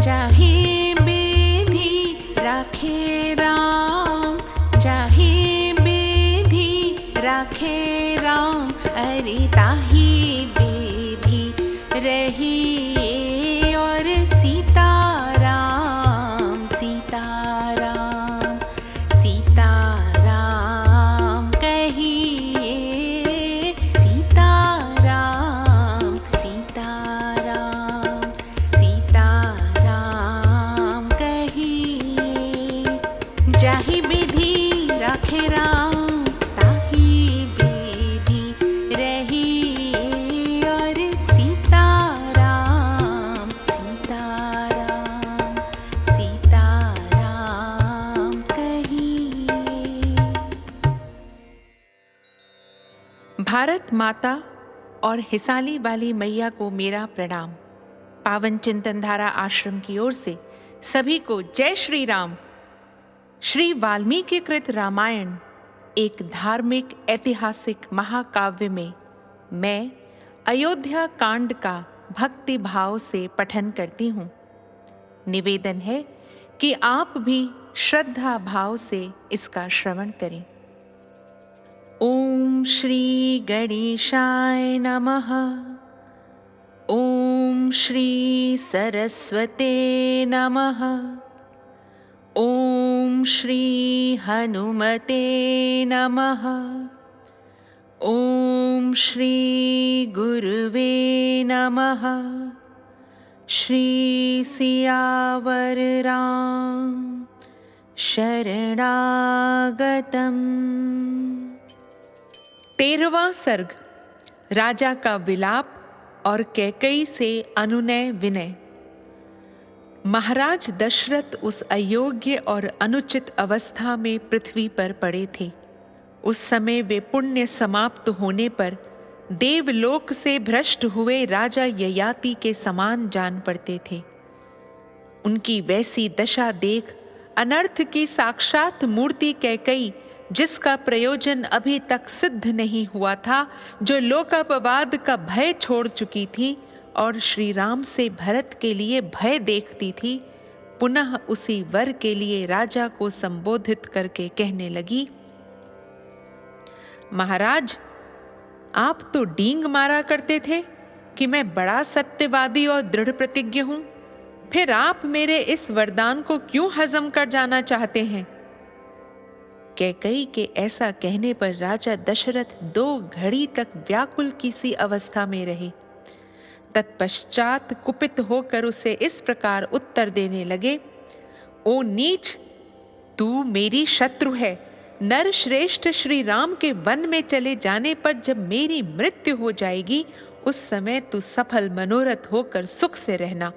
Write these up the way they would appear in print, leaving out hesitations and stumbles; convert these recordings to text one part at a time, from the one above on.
जाहे बेधी राखे राम, जाहे बेधी राखे राम, अरे ताही बेधी रहिए और सीताराम सीताराम सीताराम कहिए, सीताराम सीताराम सीताराम कहिए। जाहि विधि राखे राम, ताहि विधि रहिए और सीताराम सीताराम सीताराम कहिए। भारत माता और हिसाली वाली मैया को मेरा प्रणाम। पावन चिंतनधारा आश्रम की ओर से सभी को जय श्री राम। श्री वाल्मीकि कृत रामायण एक धार्मिक ऐतिहासिक महाकाव्य में मैं अयोध्या कांड का भक्ति भाव से पठन करती हूँ। निवेदन है कि आप भी श्रद्धा भाव से इसका श्रवण करें। ओम श्री गणेशाय नमः। ओम श्री सरस्वते नमः। ओम श्री हनुमते नमः। ओम श्री गुरुवे नमः। श्री सियावर राम शरणागतम्। 13वां सर्ग राजा का विलाप और कैकेयी से अनुनय विनय। महाराज दशरथ उस अयोग्य और अनुचित अवस्था में पृथ्वी पर पड़े थे। उस समय वे पुण्य समाप्त होने पर देवलोक से भ्रष्ट हुए राजा ययाति के समान जान पड़ते थे। उनकी वैसी दशा देख अनर्थ की साक्षात मूर्ति कैकेयी, जिसका प्रयोजन अभी तक सिद्ध नहीं हुआ था, जो लोकापवाद का भय छोड़ चुकी थी और श्री राम से भरत के लिए भय देखती थी, पुनः उसी वर के लिए राजा को संबोधित करके कहने लगी, महाराज, आप तो डींग मारा करते थे कि मैं बड़ा सत्यवादी और दृढ़ प्रतिज्ञ हूं, फिर आप मेरे इस वरदान को क्यों हजम कर जाना चाहते हैं? कैकेयी के ऐसा कहने पर राजा दशरथ 2 घड़ी तक व्याकुल की सी अवस्था में रहे। तत्पश्चात कुपित होकर उसे इस प्रकार उत्तर देने लगे, ओ नीच, तू मेरी शत्रु है। नर श्रेष्ठ श्री राम के वन में चले जाने पर जब मेरी मृत्यु हो जाएगी, उस समय तू सफल मनोरथ होकर सुख से रहना।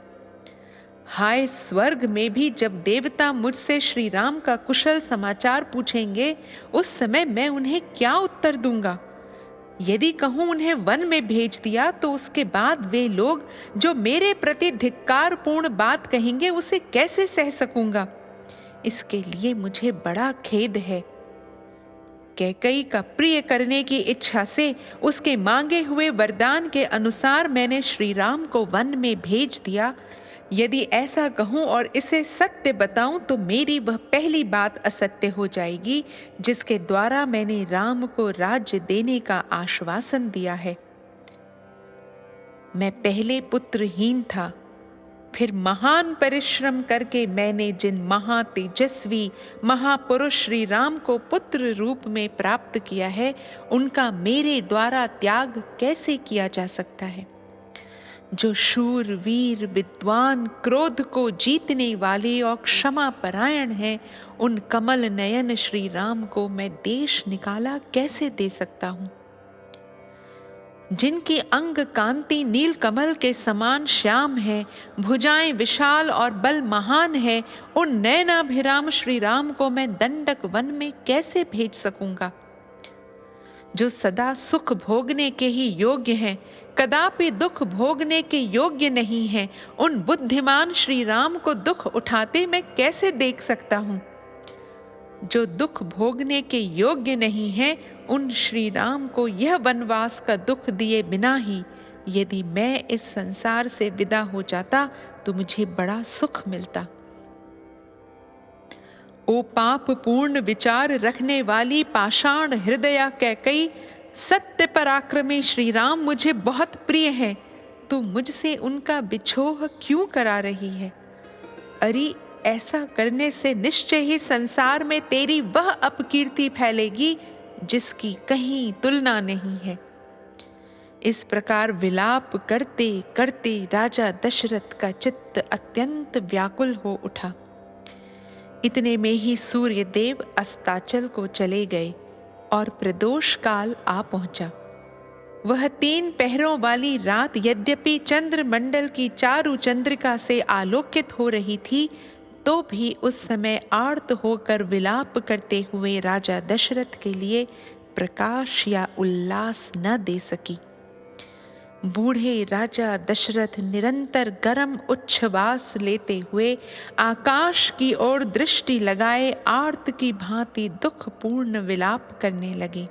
हाय, स्वर्ग में भी जब देवता मुझसे श्री राम का कुशल समाचार पूछेंगे, उस समय मैं उन्हें क्या उत्तर दूंगा? यदि कहूं उन्हें वन में भेज दिया, तो उसके बाद वे लोग जो मेरे प्रति धिक्कारपूर्ण बात कहेंगे, उसे कैसे सह सकूंगा? इसके लिए मुझे बड़ा खेद है। कैकेयी का प्रिय करने की इच्छा से उसके मांगे हुए वरदान के अनुसार मैंने श्री राम को वन में भेज दिया। यदि ऐसा कहूं और इसे सत्य बताऊं, तो मेरी वह पहली बात असत्य हो जाएगी जिसके द्वारा मैंने राम को राज्य देने का आश्वासन दिया है। मैं पहले पुत्रहीन था, फिर महान परिश्रम करके मैंने जिन महातेजस्वी महापुरुष श्री राम को पुत्र रूप में प्राप्त किया है, उनका मेरे द्वारा त्याग कैसे किया जा सकता है? जो शूर वीर विद्वान, क्रोध को जीतने वाले और क्षमा परायण हैं, उन कमल नयन श्री राम को मैं देश निकाला कैसे दे सकता हूँ? जिनकी अंग कांति नील कमल के समान श्याम है, भुजाएं विशाल और बल महान है, उन नयनाभिराम श्री राम को मैं दंडक वन में कैसे भेज सकूंगा? जो सदा सुख भोगने के ही योग्य हैं, कदापि दुख भोगने के योग्य नहीं हैं, उन बुद्धिमान श्री राम को दुख उठाते मैं कैसे देख सकता हूँ? जो दुख भोगने के योग्य नहीं हैं, उन श्री राम को यह वनवास का दुख दिए बिना ही यदि मैं इस संसार से विदा हो जाता, तो मुझे बड़ा सुख मिलता। ओ पाप पूर्ण विचार रखने वाली पाषाण हृदया कैकई, सत्य पराक्रमी श्री राम मुझे बहुत प्रिय है। तू मुझसे उनका बिछोह क्यों करा रही है? अरे ऐसा करने से निश्चय ही संसार में तेरी वह अपकीर्ति फैलेगी जिसकी कहीं तुलना नहीं है। इस प्रकार विलाप करते करते राजा दशरथ का चित्त अत्यंत व्याकुल हो उठा। इतने में ही सूर्य देव अस्ताचल को चले गए और प्रदोष काल आ पहुंचा। वह 3 पहरों वाली रात यद्यपि चंद्रमंडल की चारु चंद्रिका से आलोकित हो रही थी, तो भी उस समय आर्त होकर विलाप करते हुए राजा दशरथ के लिए प्रकाश या उल्लास न दे सकी। बूढ़े राजा दशरथ निरंतर गरम उच्छ्वास लेते हुए आकाश की ओर दृष्टि लगाए आर्त की भांति दुखपूर्ण विलाप करने लगे।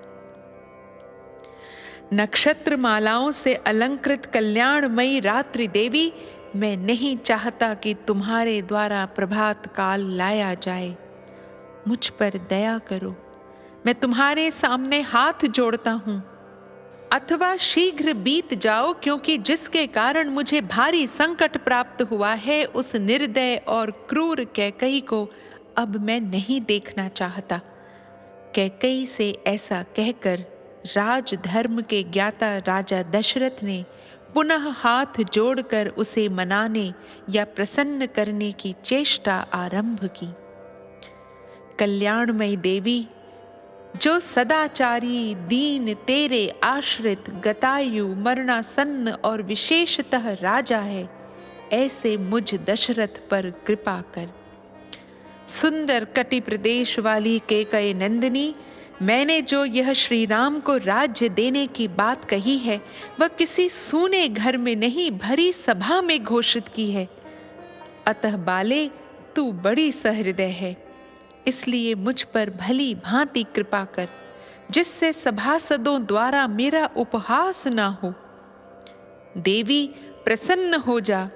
नक्षत्र मालाओं से अलंकृत कल्याणमयी रात्रि देवी, मैं नहीं चाहता कि तुम्हारे द्वारा प्रभात काल लाया जाए। मुझ पर दया करो, मैं तुम्हारे सामने हाथ जोड़ता हूँ। अथवा शीघ्र बीत जाओ, क्योंकि जिसके कारण मुझे भारी संकट प्राप्त हुआ है उस निर्दय और क्रूर कैकई को अब मैं नहीं देखना चाहता। कैकई से ऐसा कहकर राजधर्म के ज्ञाता राजा दशरथ ने पुनः हाथ जोड़कर उसे मनाने या प्रसन्न करने की चेष्टा आरंभ की। कल्याणमयी देवी, जो सदाचारी दीन तेरे आश्रित गतायु मरणासन्न और विशेषतः राजा है, ऐसे मुझ दशरथ पर कृपा कर। सुंदर कटि प्रदेश वाली कैकई नंदिनी, मैंने जो यह श्री राम को राज्य देने की बात कही है, वह किसी सूने घर में नहीं भरी सभा में घोषित की है। अतः बाले, तू बड़ी सहृदय है, इसलिए मुझ पर भली भांति कृपा कर, जिससे सभासदों द्वारा मेरा उपहास न हो। देवी प्रसन्न हो जा,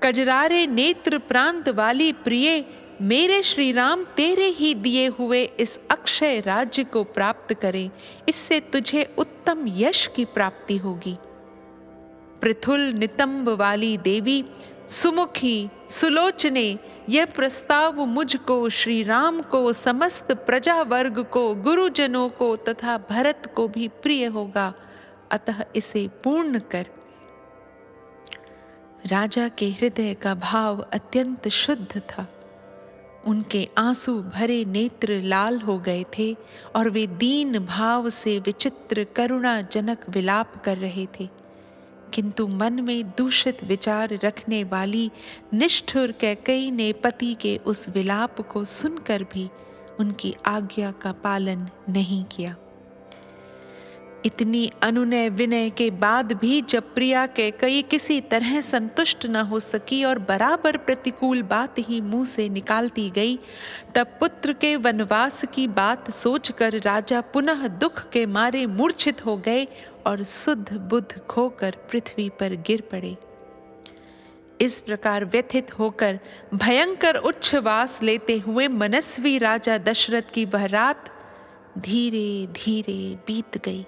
कजरारे नेत्र प्रांत वाली प्रिय, मेरे श्री राम तेरे ही दिए हुए इस अक्षय राज्य को प्राप्त करें, इससे तुझे उत्तम यश की प्राप्ति होगी। पृथुल नितंब वाली देवी, सुमुखी सुलोचने, यह प्रस्ताव मुझको, श्री राम को, समस्त प्रजा वर्ग को, गुरुजनों को तथा भरत को भी प्रिय होगा, अतः इसे पूर्ण कर। राजा के हृदय का भाव अत्यंत शुद्ध था। उनके आंसू भरे नेत्र लाल हो गए थे और वे दीन भाव से विचित्र करुणाजनक विलाप कर रहे थे, किंतु मन में दूषित विचार रखने वाली निष्ठुर कैकई ने पति के उस विलाप को सुनकर भी उनकी आज्ञा का पालन नहीं किया। इतनी अनुनय विनय के बाद भी जब प्रिया कैकई किसी तरह संतुष्ट न हो सकी और बराबर प्रतिकूल बात ही मुंह से निकालती गई, तब पुत्र के वनवास की बात सोचकर राजा पुनः दुख के मारे मूर्छित हो गए और सुध बुध खोकर पृथ्वी पर गिर पड़े। इस प्रकार व्यथित होकर भयंकर उच्छ्वास लेते हुए मनस्वी राजा दशरथ की वह रात धीरे धीरे बीत गई।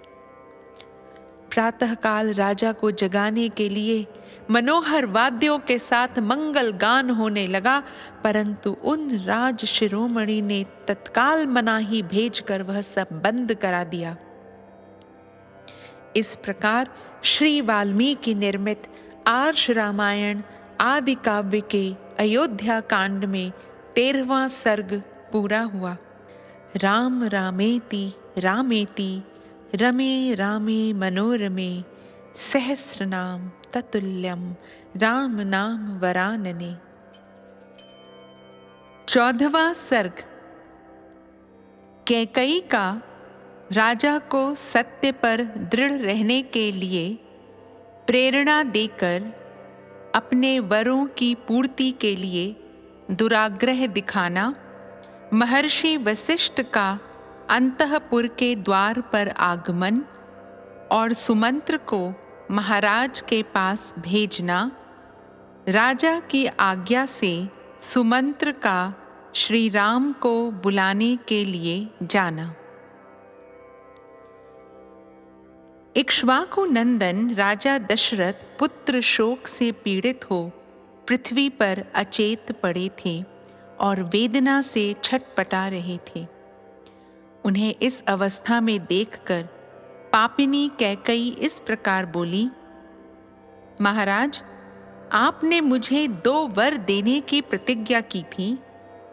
प्रातःकाल राजा को जगाने के लिए मनोहर वाद्यों के साथ मंगल गान होने लगा, परंतु उन राज शिरोमणि ने तत्काल मनाही भेजकर वह सब बंद करा दिया। इस प्रकार श्री वाल्मीकि निर्मित आर्ष रामायण आदि काव्य के अयोध्या कांड में 13वां सर्ग पूरा हुआ। राम रामेति रामेति रमे रामे मनोरमे, सहस्रनाम ततुल्यम राम नाम वरानने। 14वां सर्ग। कैकई का राजा को सत्य पर दृढ़ रहने के लिए प्रेरणा देकर अपने वरों की पूर्ति के लिए दुराग्रह दिखाना, महर्षि वशिष्ठ का अंतःपुर के द्वार पर आगमन और सुमंत्र को महाराज के पास भेजना, राजा की आज्ञा से सुमंत्र का श्री राम को बुलाने के लिए जाना। इक्ष्वाकु नंदन राजा दशरथ पुत्र शोक से पीड़ित हो पृथ्वी पर अचेत पड़े थे और वेदना से छटपटा रहे थे। उन्हें इस अवस्था में देखकर पापिनी कैकई इस प्रकार बोली, महाराज, आपने मुझे 2 वर देने की प्रतिज्ञा की थी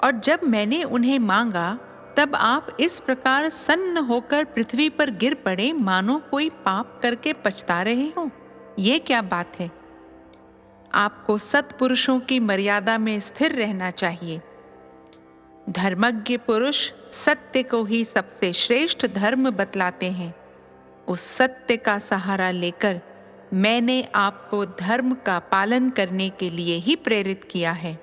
और जब मैंने उन्हें मांगा तब आप इस प्रकार सन्न होकर पृथ्वी पर गिर पड़े मानो कोई पाप करके पछता रहे हो। ये क्या बात है? आपको सत्पुरुषों की मर्यादा में स्थिर रहना चाहिए। धर्मज्ञ पुरुष सत्य को ही सबसे श्रेष्ठ धर्म बतलाते हैं। उस सत्य का सहारा लेकर मैंने आपको धर्म का पालन करने के लिए ही प्रेरित किया है।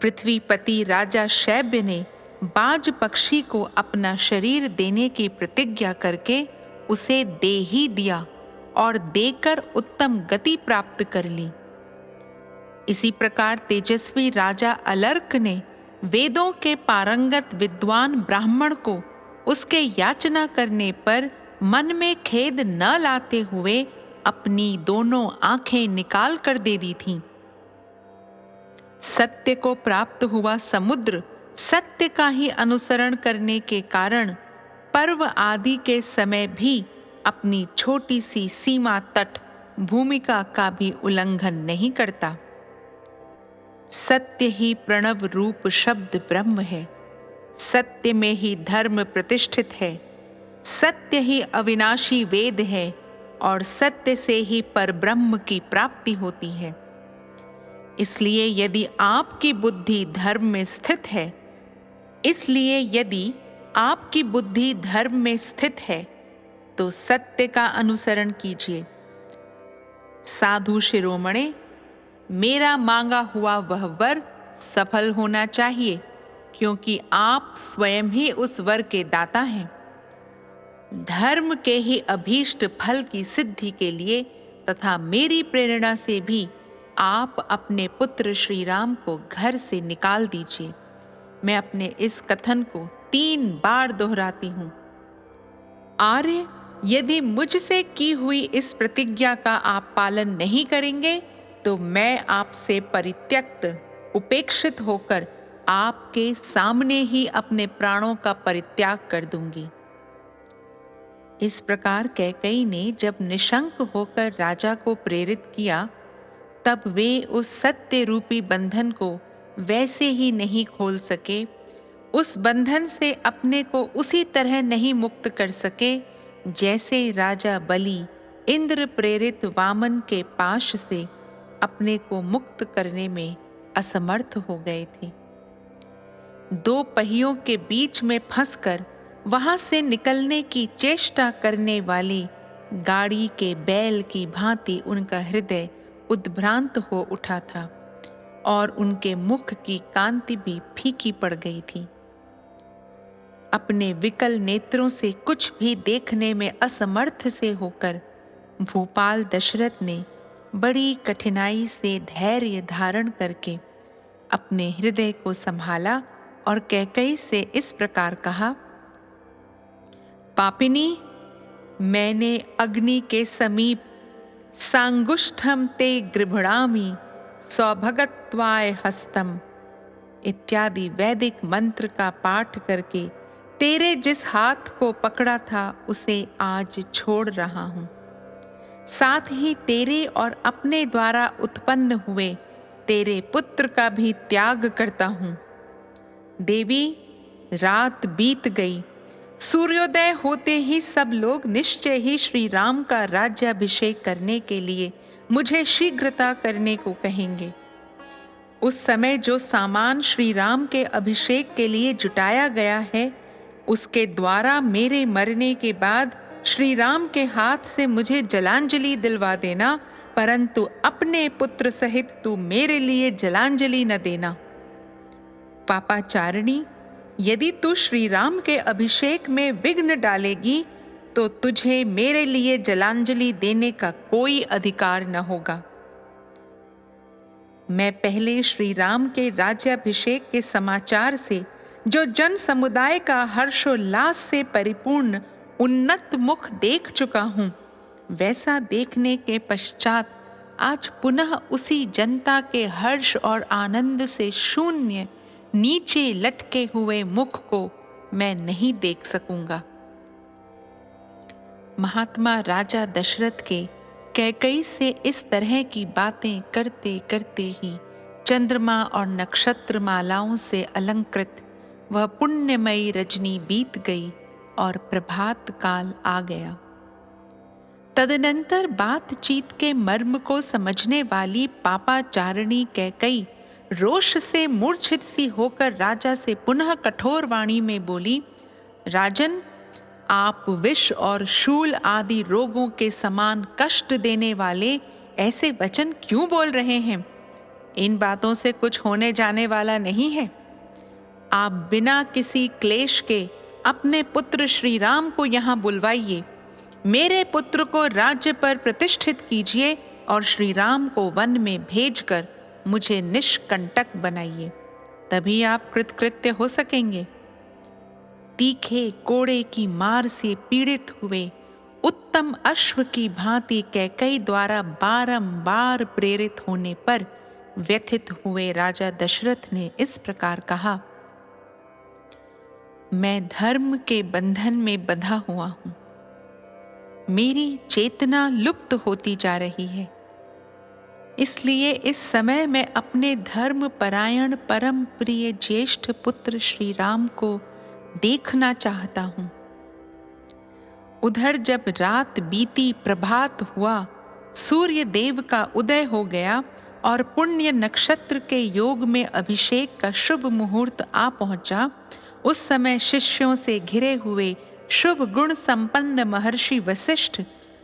पृथ्वीपति राजा शैब्य ने बाज पक्षी को अपना शरीर देने की प्रतिज्ञा करके उसे दे ही दिया और देकर उत्तम गति प्राप्त कर ली। इसी प्रकार तेजस्वी राजा अलर्क ने वेदों के पारंगत विद्वान ब्राह्मण को उसके याचना करने पर मन में खेद न लाते हुए अपनी दोनों आंखें निकाल कर दे दी थीं। सत्य को प्राप्त हुआ समुद्र सत्य का ही अनुसरण करने के कारण पर्व आदि के समय भी अपनी छोटी सी सीमा तट भूमिका का भी उल्लंघन नहीं करता। सत्य ही प्रणव रूप शब्द ब्रह्म है। सत्य में ही धर्म प्रतिष्ठित है। सत्य ही अविनाशी वेद है और सत्य से ही परब्रह्म की प्राप्ति होती है। इसलिए यदि आपकी बुद्धि धर्म में स्थित है तो सत्य का अनुसरण कीजिए। साधु शिरोमणे, मेरा मांगा हुआ वह वर सफल होना चाहिए, क्योंकि आप स्वयं ही उस वर के दाता हैं। धर्म के ही अभीष्ट फल की सिद्धि के लिए तथा मेरी प्रेरणा से भी आप अपने पुत्र श्री राम को घर से निकाल दीजिए। मैं अपने इस कथन को 3 बार दोहराती हूं। आर्य, यदि मुझसे की हुई इस प्रतिज्ञा का आप पालन नहीं करेंगे तो मैं आपसे परित्यक्त उपेक्षित होकर आपके सामने ही अपने प्राणों का परित्याग कर दूंगी। इस प्रकार कैकेयी ने जब निशंक होकर राजा को प्रेरित किया तब वे उस सत्य रूपी बंधन को वैसे ही नहीं खोल सके, उस बंधन से अपने को उसी तरह नहीं मुक्त कर सके जैसे राजा बलि इंद्र प्रेरित वामन के पाश से अपने को मुक्त करने में असमर्थ हो गए थे। 2 पहियों के बीच में फंसकर वहां से निकलने की चेष्टा करने वाली गाड़ी के बैल की भांति उनका हृदय उद्भ्रांत हो उठा था और उनके मुख की कांति भी फीकी पड़ गई थी। अपने विकल नेत्रों से कुछ भी देखने में असमर्थ से होकर भूपाल दशरथ ने बड़ी कठिनाई से धैर्य धारण करके अपने हृदय को संभाला और कैकेयी से इस प्रकार कहा, पापिनी, मैंने अग्नि के समीप सांगुष्ठम ते गृभणामि सौभगत्वाय हस्तम इत्यादि वैदिक मंत्र का पाठ करके तेरे जिस हाथ को पकड़ा था उसे आज छोड़ रहा हूं। साथ ही तेरे और अपने द्वारा उत्पन्न हुए तेरे पुत्र का भी त्याग करता हूं। देवी, रात बीत गई। सूर्योदय होते ही सब लोग निश्चय ही श्री राम का राज्याभिषेक करने के लिए मुझे शीघ्रता करने को कहेंगे। उस समय जो सामान श्री राम के अभिषेक के लिए जुटाया गया है, उसके द्वारा मेरे मरने के बाद श्री राम के हाथ से मुझे जलांजलि दिलवा देना, परंतु अपने पुत्र सहित तू मेरे लिए जलांजलि न देना। पापाचारिणी, यदि तू श्री राम के अभिषेक में विघ्न डालेगी तो तुझे मेरे लिए जलांजलि देने का कोई अधिकार न होगा। मैं पहले श्री राम के राज्याभिषेक के समाचार से जो जन समुदाय का हर्षोल्लास से परिपूर्ण उन्नत मुख देख चुका हूँ, वैसा देखने के पश्चात आज पुनः उसी जनता के हर्ष और आनंद से शून्य नीचे लटके हुए मुख को मैं नहीं देख सकूंगा। महात्मा राजा दशरथ के कैकई से इस तरह की बातें करते करते ही चंद्रमा और नक्षत्र मालाओं से अलंकृत वह पुण्यमयी रजनी बीत गई और प्रभात काल आ गया। तदनंतर बातचीत के मर्म को समझने वाली पापाचारिणी कैकई रोष से मूर्छित सी होकर राजा से पुनः कठोर वाणी में बोली, राजन, आप विष और शूल आदि रोगों के समान कष्ट देने वाले ऐसे वचन क्यों बोल रहे हैं? इन बातों से कुछ होने जाने वाला नहीं है। आप बिना किसी क्लेश के अपने पुत्र श्री राम को यहाँ बुलवाइए, मेरे पुत्र को राज्य पर प्रतिष्ठित कीजिए और श्री राम को वन में भेजकर मुझे निष्कंटक बनाइए, तभी आप कृतकृत्य हो सकेंगे। तीखे कोड़े की मार से पीड़ित हुए उत्तम अश्व की भांति कैकई द्वारा बारंबार प्रेरित होने पर व्यथित हुए राजा दशरथ ने इस प्रकार कहा, मैं धर्म के बंधन में बंधा हुआ हूं, मेरी चेतना लुप्त होती जा रही है, इसलिए इस समय मैं अपने धर्म परायण परम प्रिय ज्येष्ठ पुत्र श्री राम को देखना चाहता हूं। उधर जब रात बीती प्रभात हुआ, सूर्य देव का उदय हो गया और पुण्य नक्षत्र के योग में अभिषेक का शुभ मुहूर्त आ पहुंचा, उस समय शिष्यों से घिरे हुए शुभ गुण संपन्न महर्षि वशिष्ठ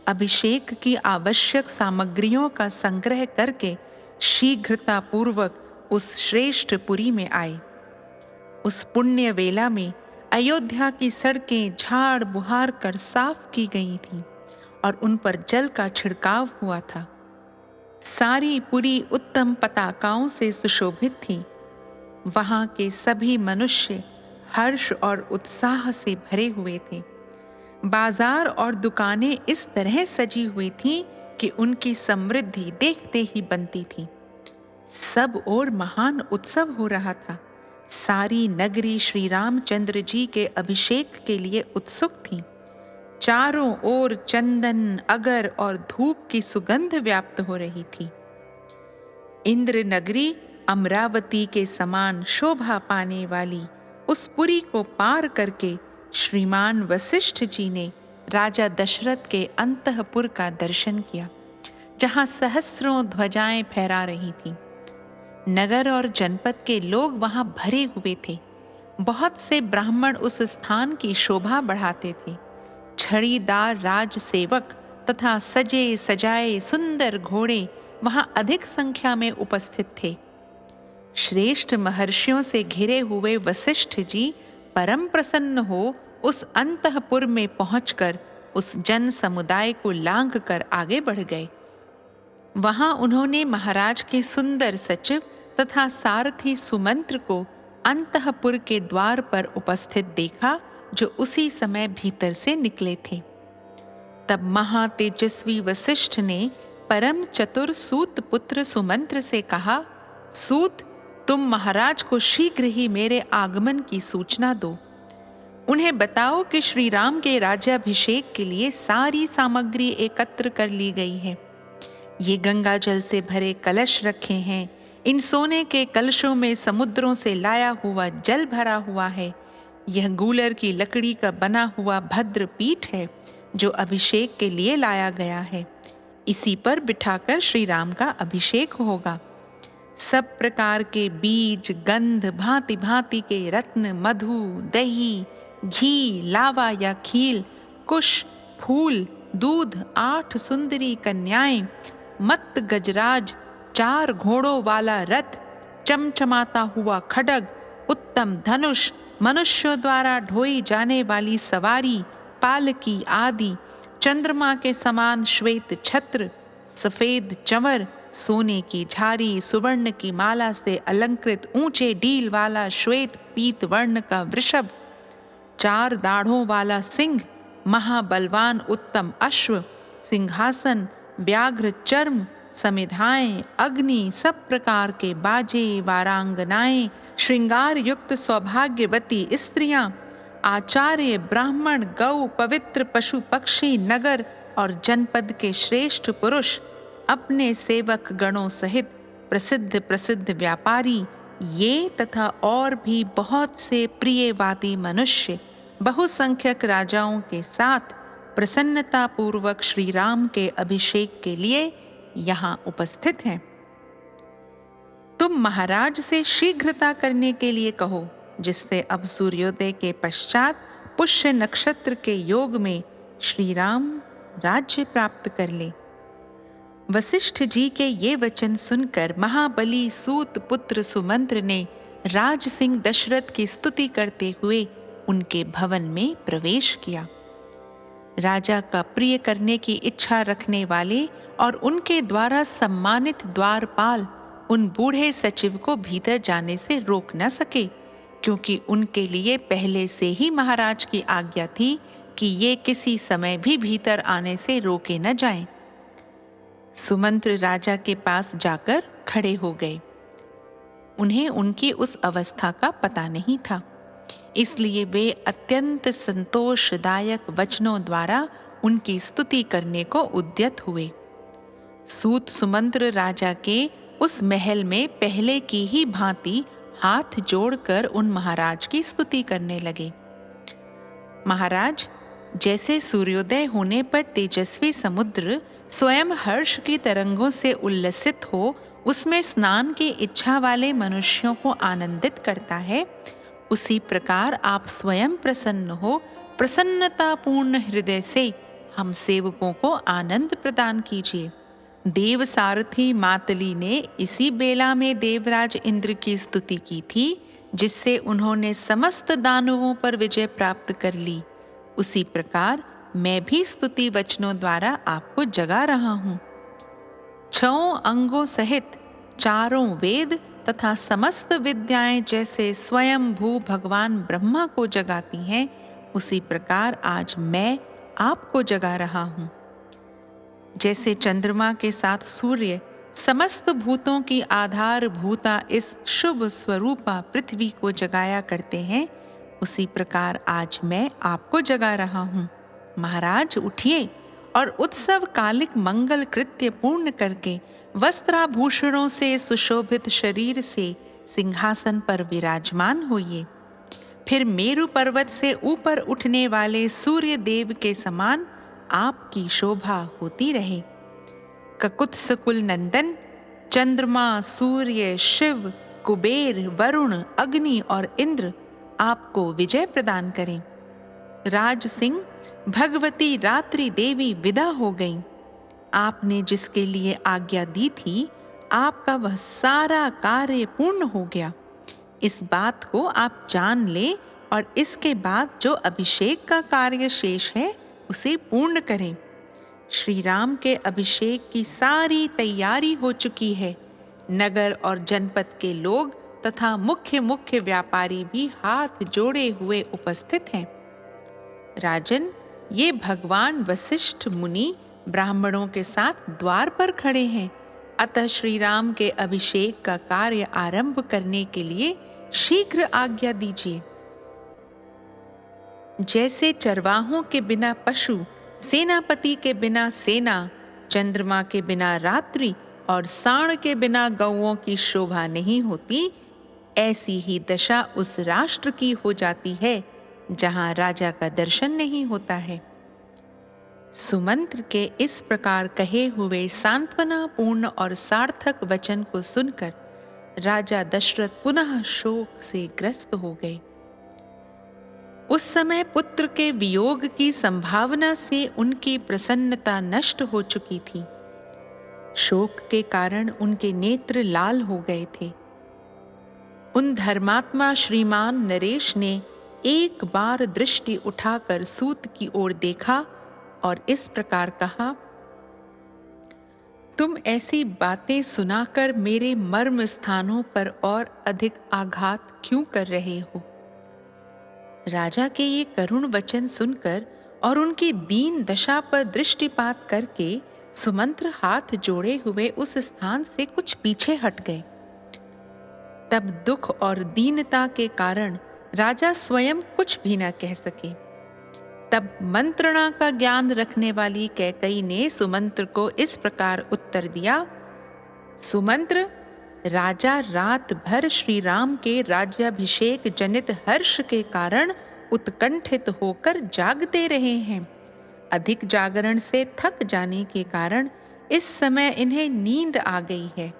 अभिषेक की आवश्यक सामग्रियों का संग्रह करके शीघ्रता पूर्वक उस श्रेष्ठ पुरी में आए। उस पुण्य वेला में अयोध्या की सड़कें झाड़ बुहार कर साफ की गई थीं और उन पर जल का छिड़काव हुआ था। सारी पुरी उत्तम पताकाओं से सुशोभित थी। वहां के सभी मनुष्य हर्ष और उत्साह से भरे हुए थे। बाजार और दुकानें इस तरह सजी हुई थीं कि उनकी समृद्धि देखते ही बनती थी। सब ओर महान उत्सव हो रहा था। सारी नगरी श्री रामचंद्र जी के अभिषेक के लिए उत्सुक थी। चारों ओर चंदन, अगर और धूप की सुगंध व्याप्त हो रही थी। इंद्र नगरी अमरावती के समान शोभा पाने वाली उस पुरी को पार करके श्रीमान वशिष्ठ जी ने राजा दशरथ के अंतःपुर का दर्शन किया, जहां सहस्रों ध्वजाएं फहरा रही थीं। नगर और जनपद के लोग वहां भरे हुए थे। बहुत से ब्राह्मण उस स्थान की शोभा बढ़ाते थे। छड़ीदार राजसेवक तथा सजे सजाए सुंदर घोड़े वहां अधिक संख्या में उपस्थित थे। श्रेष्ठ महर्षियों से घिरे हुए वशिष्ठ जी परम प्रसन्न हो उस अंतःपुर में पहुंचकर उस जन समुदाय को लांघ कर आगे बढ़ गए। वहां उन्होंने महाराज के सुंदर सचिव तथा सारथी सुमंत्र को अंतःपुर के द्वार पर उपस्थित देखा, जो उसी समय भीतर से निकले थे। तब महातेजस्वी वशिष्ठ ने परम चतुर सूत पुत्र सुमंत्र से कहा, सूत, तुम महाराज को शीघ्र ही मेरे आगमन की सूचना दो। उन्हें बताओ कि श्री राम के राज्याभिषेक के लिए सारी सामग्री एकत्र कर ली गई है। ये गंगा जल से भरे कलश रखे हैं। इन सोने के कलशों में समुद्रों से लाया हुआ जल भरा हुआ है। यह गूलर की लकड़ी का बना हुआ भद्र पीठ है जो अभिषेक के लिए लाया गया है। इसी पर बिठाकर श्री राम का अभिषेक होगा। सब प्रकार के बीज, गंध, भांति भांति के रत्न, मधु, दही, घी, लावा या खील, कुश, फूल, दूध, 8 सुंदरी कन्याएं, मत्त गजराज, 4 घोड़ों वाला रथ, चमचमाता हुआ खड्ग, उत्तम धनुष, मनुष्यों द्वारा ढोई जाने वाली सवारी, पालकी आदि, चंद्रमा के समान श्वेत छत्र, सफेद चंवर, सोने की झारी, सुवर्ण की माला से अलंकृत ऊंचे डील वाला श्वेत पीत वर्ण का वृषभ, 4 दाढ़ों वाला सिंह, महाबलवान उत्तम अश्व, सिंहासन, व्याघ्र चर्म, समिधाएं, अग्नि, सब प्रकार के बाजे, वारांगनाएं, श्रृंगार युक्त सौभाग्यवती स्त्रियां, आचार्य, ब्राह्मण, गौ, पवित्र पशु पक्षी, नगर और जनपद के श्रेष्ठ पुरुष, अपने सेवक गणों सहित प्रसिद्ध प्रसिद्ध व्यापारी, ये तथा और भी बहुत से प्रियवादी मनुष्य बहुसंख्यक राजाओं के साथ प्रसन्नता पूर्वक श्री राम के अभिषेक के लिए यहाँ उपस्थित हैं। तुम महाराज से शीघ्रता करने के लिए कहो, जिससे अब सूर्योदय के पश्चात पुष्य नक्षत्र के योग में श्री राम राज्य प्राप्त कर ले। वशिष्ठ जी के ये वचन सुनकर महाबली सूत पुत्र सुमंत्र ने राज सिंह दशरथ की स्तुति करते हुए उनके भवन में प्रवेश किया। राजा का प्रिय करने की इच्छा रखने वाले और उनके द्वारा सम्मानित द्वारपाल उन बूढ़े सचिव को भीतर जाने से रोक न सके, क्योंकि उनके लिए पहले से ही महाराज की आज्ञा थी कि ये किसी समय भी भीतर आने से रोके न जाएं। सुमंत्र राजा के पास जाकर खड़े हो गए। उन्हें उनकी उस अवस्था का पता नहीं था, इसलिए वे अत्यंत संतोषदायक वचनों द्वारा उनकी स्तुति करने को उद्यत हुए। सूत सुमंत्र राजा के उस महल में पहले की ही भांति हाथ जोड़कर उन महाराज की स्तुति करने लगे। महाराज, जैसे सूर्योदय होने पर तेजस्वी समुद्र स्वयं हर्ष की तरंगों से उल्लसित हो उसमें स्नान की इच्छा वाले मनुष्यों को आनंदित करता है, उसी प्रकार आप स्वयं प्रसन्न हो प्रसन्नतापूर्ण हृदय से हम सेवकों को आनंद प्रदान कीजिए। देव सारथी मातली ने इसी बेला में देवराज इंद्र की स्तुति की थी, जिससे उन्होंने समस्त दानवों पर विजय प्राप्त कर ली। उसी प्रकार मैं भी स्तुति वचनों द्वारा आपको जगा रहा हूँ। 6 अंगों सहित 4 वेद तथा समस्त विद्याएं जैसे स्वयं भू भगवान ब्रह्मा को जगाती हैं, उसी प्रकार आज मैं आपको जगा रहा हूँ। जैसे चंद्रमा के साथ सूर्य समस्त भूतों की आधार भूता इस शुभ स्वरूपा पृथ्वी को जगाया करते हैं, उसी प्रकार आज मैं आपको जगा रहा हूँ। महाराज उठिए और उत्सव कालिक मंगल कृत्य पूर्ण करके वस्त्राभूषणों से सुशोभित शरीर से सिंहासन पर विराजमान होइए। फिर मेरु पर्वत से ऊपर उठने वाले सूर्य देव के समान आपकी शोभा होती रहे। ककुत्स कुल नंदन चंद्रमा, सूर्य, शिव, कुबेर, वरुण, अग्नि और इंद्र आपको विजय प्रदान करें। राज सिंह भगवती रात्रि देवी विदा हो गईं। आपने जिसके लिए आज्ञा दी थी, आपका वह सारा कार्य पूर्ण हो गया। इस बात को आप जान ले और इसके बाद जो अभिषेक का कार्य शेष है उसे पूर्ण करें। श्री राम के अभिषेक की सारी तैयारी हो चुकी है। नगर और जनपद के लोग तथा मुख्य व्यापारी भी हाथ जोड़े हुए उपस्थित हैं। राजन, ये भगवान वशिष्ठ मुनि ब्राह्मणों के साथ द्वार पर खड़े हैं, अतः श्री राम के अभिषेक का कार्य आरंभ करने के लिए शीघ्र आज्ञा दीजिए। जैसे चरवाहों के बिना पशु, सेनापति के बिना सेना, चंद्रमा के बिना रात्रि और सांड के बिना गौओं की शोभा नहीं होती, ऐसी ही दशा उस राष्ट्र की हो जाती है जहां राजा का दर्शन नहीं होता है। सुमंत्र के इस प्रकार कहे हुए सांत्वनापूर्ण और सार्थक वचन को सुनकर राजा दशरथ पुनः शोक से ग्रस्त हो गए। उस समय पुत्र के वियोग की संभावना से उनकी प्रसन्नता नष्ट हो चुकी थी। शोक के कारण उनके नेत्र लाल हो गए थे। उन धर्मात्मा श्रीमान नरेश ने एक बार दृष्टि उठाकर सूत की ओर देखा और इस प्रकार कहा, तुम ऐसी बातें सुनाकर मेरे मर्म स्थानों पर और अधिक आघात क्यों कर रहे हो? राजा के ये करुण वचन सुनकर और उनकी दीन दशा पर दृष्टिपात करके सुमंत्र हाथ जोड़े हुए उस स्थान से कुछ पीछे हट गए। तब दुख और दीनता के कारण राजा स्वयं कुछ भी न कह सके। तब मंत्रणा का ज्ञान रखने वाली कैकई ने सुमंत्र को इस प्रकार उत्तर दिया। सुमंत्र, राजा रात भर श्री राम के राज्याभिषेक जनित हर्ष के कारण उत्कंठित होकर जागते रहे हैं। अधिक जागरण से थक जाने के कारण इस समय इन्हें नींद आ गई है।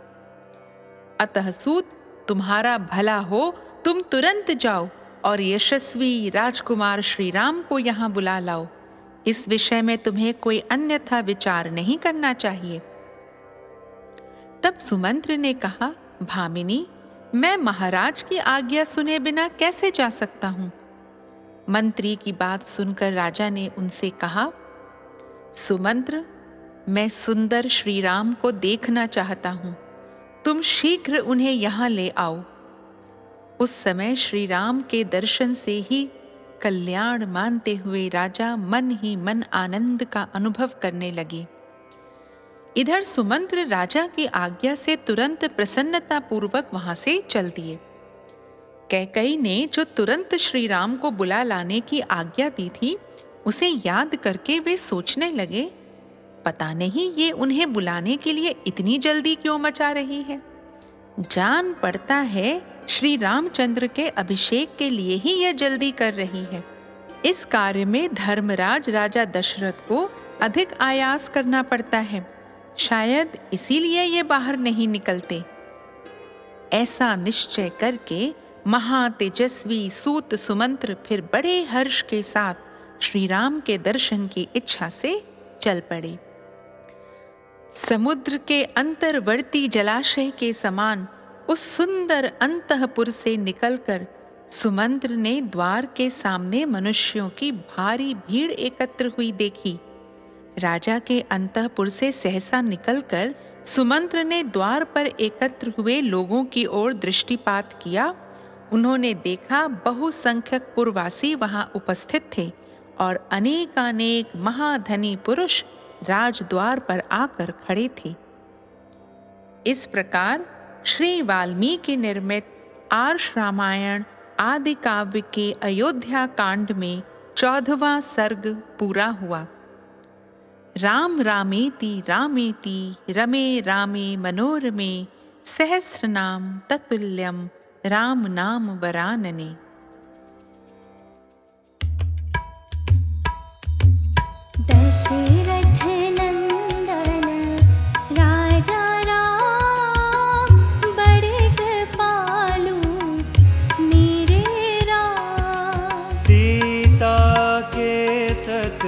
अतः सूत, तुम्हारा भला हो, तुम तुरंत जाओ और यशस्वी राजकुमार श्री राम को यहाँ बुला लाओ। इस विषय में तुम्हें कोई अन्यथा विचार नहीं करना चाहिए। तब सुमंत्र ने कहा, भामिनी, मैं महाराज की आज्ञा सुने बिना कैसे जा सकता हूँ? मंत्री की बात सुनकर राजा ने उनसे कहा, सुमंत्र, मैं सुंदर श्री राम को देखना चाहता हूँ। तुम शीघ्र उन्हें यहाँ ले आओ। उस समय श्री राम के दर्शन से ही कल्याण मानते हुए राजा मन ही मन आनंद का अनुभव करने लगे। इधर सुमंत्र राजा की आज्ञा से तुरंत प्रसन्नता पूर्वक वहां से चल दिए। कैकई ने जो तुरंत श्री राम को बुला लाने की आज्ञा दी थी, उसे याद करके वे सोचने लगे, पता नहीं ये उन्हें बुलाने के लिए इतनी जल्दी क्यों मचा रही है। जान पड़ता है श्री रामचंद्र के अभिषेक के लिए ही यह जल्दी कर रही है। इस कार्य में धर्मराज राजा दशरथ को अधिक आयास करना पड़ता है। शायद इसीलिए ये बाहर नहीं निकलते। ऐसा निश्चय करके महातेजस्वी सूत सुमंत्र फिर बड़े हर्ष के साथ श्री राम के दर्शन की इच्छा से चल पड़े। समुद्र के अंतर्वर्ती जलाशय के समान उस सुंदर अंतःपुर से निकलकर सुमंत्र ने द्वार के सामने मनुष्यों की भारी भीड़ एकत्र हुई देखी। राजा के अंतःपुर से सहसा निकलकर सुमंत्र ने द्वार पर एकत्र हुए लोगों की ओर दृष्टिपात किया। उन्होंने देखा बहुसंख्यक पुरवासी वहां उपस्थित थे और अनेकानेक महाधनी पुरुष राजद्वार पर आकर खड़े थे। इस प्रकार श्री वाल्मीकि निर्मित आर्ष रामायण आदि काव्य के अयोध्या कांड में 14वां सर्ग पूरा हुआ। राम रामेति रामेति रमे रामे मनोरमे सहस्रनाम ततुल्यम राम नाम वरानने। दशरथ नंदन राजा राम, बड़े कृपालु मेरे राम। सीता के सत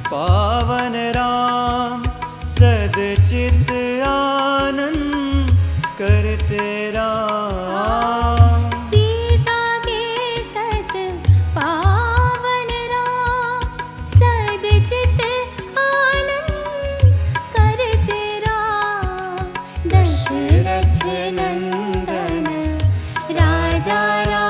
पावन राम, सदचित आनंद करते राम। सीता के सत पावन राम, सदचित आनंद करते राम। दशरथ नंदन राजा राम,